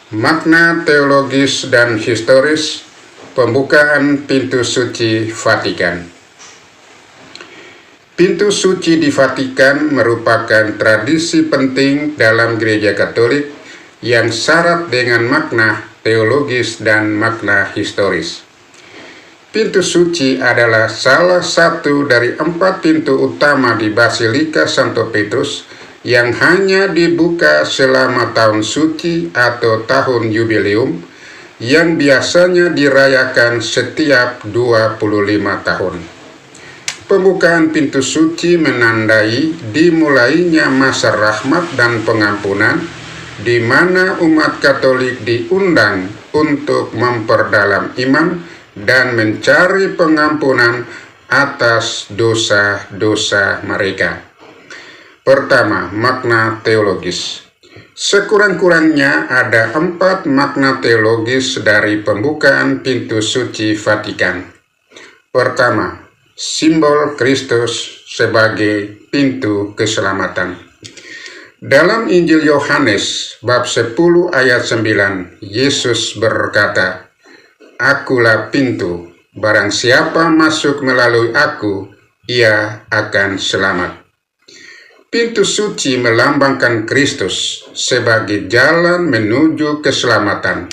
Makna teologis dan historis pembukaan pintu suci Vatikan. Pintu suci di Vatikan merupakan tradisi penting dalam Gereja Katolik yang syarat dengan makna teologis dan makna historis. Pintu suci adalah salah satu dari 4 pintu utama di Basilika Santo Petrus yang hanya dibuka selama tahun suci atau tahun jubileum yang biasanya dirayakan setiap 25 tahun. Pembukaan pintu suci menandai dimulainya masa rahmat dan pengampunan, di mana umat Katolik diundang untuk memperdalam iman dan mencari pengampunan atas dosa-dosa mereka. Pertama, makna teologis. Sekurang-kurangnya ada 4 makna teologis dari pembukaan pintu suci Vatikan. Pertama, simbol Kristus sebagai pintu keselamatan. Dalam Injil Yohanes bab 10 ayat 9, Yesus berkata, "Akulah pintu, barang siapa masuk melalui aku, ia akan selamat." Pintu suci melambangkan Kristus sebagai jalan menuju keselamatan.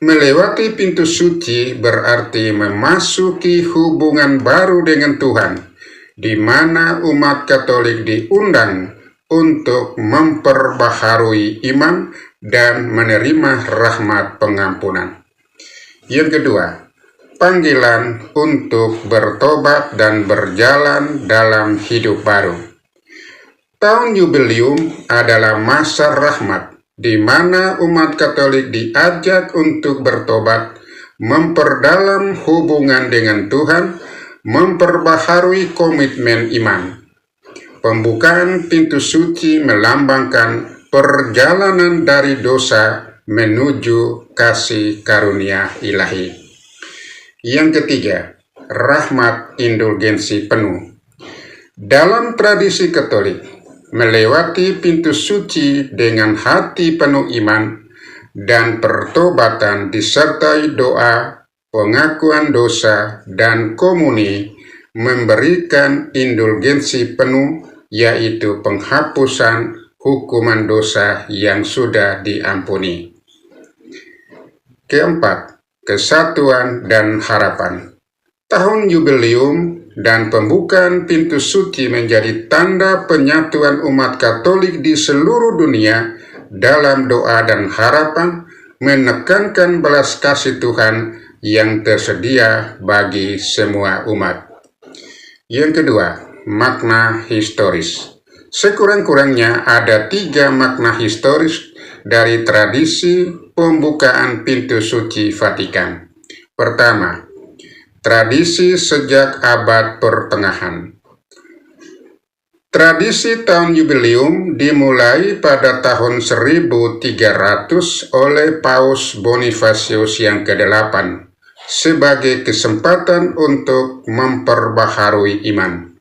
Melewati pintu suci berarti memasuki hubungan baru dengan Tuhan, di mana umat Katolik diundang untuk memperbaharui iman dan menerima rahmat pengampunan. Yang kedua, panggilan untuk bertobat dan berjalan dalam hidup baru. Tahun jubileum adalah masa rahmat, di mana umat Katolik diajak untuk bertobat, memperdalam hubungan dengan Tuhan, memperbaharui komitmen iman. Pembukaan pintu suci melambangkan perjalanan dari dosa menuju kasih karunia ilahi. Yang ketiga, rahmat indulgensi penuh. Dalam tradisi Katolik, melewati pintu suci dengan hati penuh iman dan pertobatan disertai doa, pengakuan dosa, dan komuni memberikan indulgensi penuh, yaitu penghapusan hukuman dosa yang sudah diampuni. Keempat, kesatuan dan harapan. Tahun jubileum dan pembukaan pintu suci menjadi tanda penyatuan umat Katolik di seluruh dunia dalam doa dan harapan, menekankan belas kasih Tuhan yang tersedia bagi semua umat. Yang kedua, makna historis. Sekurang-kurangnya ada 3 makna historis dari tradisi pembukaan pintu suci Vatikan. Pertama, tradisi sejak abad pertengahan. Tradisi tahun jubileum dimulai pada tahun 1300 oleh Paus Bonifasius yang ke-8 sebagai kesempatan untuk memperbaharui iman.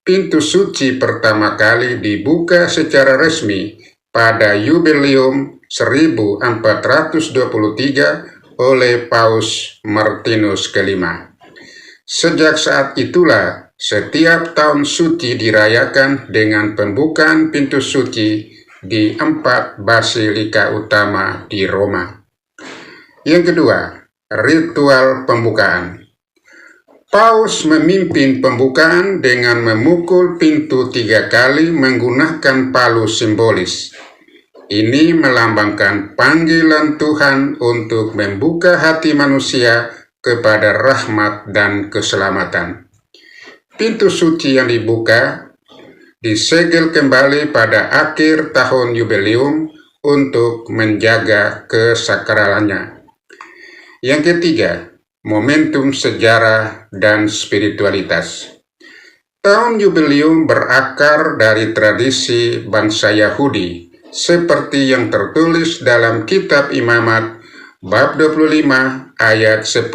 Pintu suci pertama kali dibuka secara resmi pada jubileum 1423 oleh Paus Martinus ke-5. Sejak saat itulah, setiap tahun suci dirayakan dengan pembukaan pintu suci di 4 basilika utama di Roma. Yang kedua, ritual pembukaan. Paus memimpin pembukaan dengan memukul pintu 3 kali menggunakan palu simbolis. Ini melambangkan panggilan Tuhan untuk membuka hati manusia kepada rahmat dan keselamatan. Pintu suci yang dibuka disegel kembali pada akhir tahun jubileum untuk menjaga kesakralannya. Yang ketiga, momentum sejarah dan spiritualitas. Tahun jubileum berakar dari tradisi bangsa Yahudi, seperti yang tertulis dalam kitab Imamat bab 25 ayat 10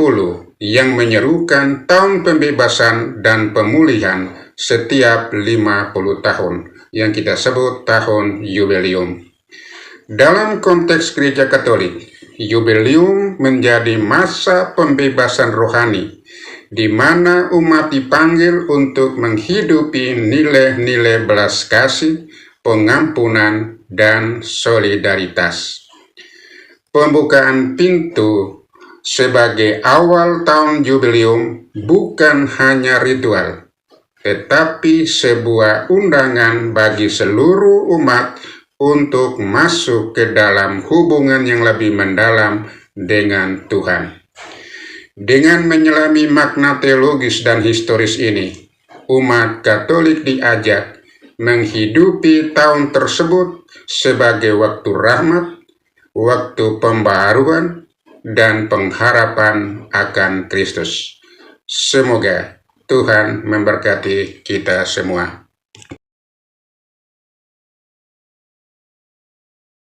yang menyerukan tahun pembebasan dan pemulihan setiap 50 tahun yang kita sebut tahun jubileum. Dalam konteks gereja Katolik, Yubelium menjadi masa pembebasan rohani, di mana umat dipanggil untuk menghidupi nilai-nilai belas kasih, pengampunan, dan solidaritas. Pembukaan pintu sebagai awal tahun Yubelium bukan hanya ritual, tetapi sebuah undangan bagi seluruh umat untuk masuk ke dalam hubungan yang lebih mendalam dengan Tuhan. Dengan menyelami makna teologis dan historis ini, umat Katolik diajak menghidupi tahun tersebut sebagai waktu rahmat, waktu pembaharuan, dan pengharapan akan Kristus. Semoga Tuhan memberkati kita semua.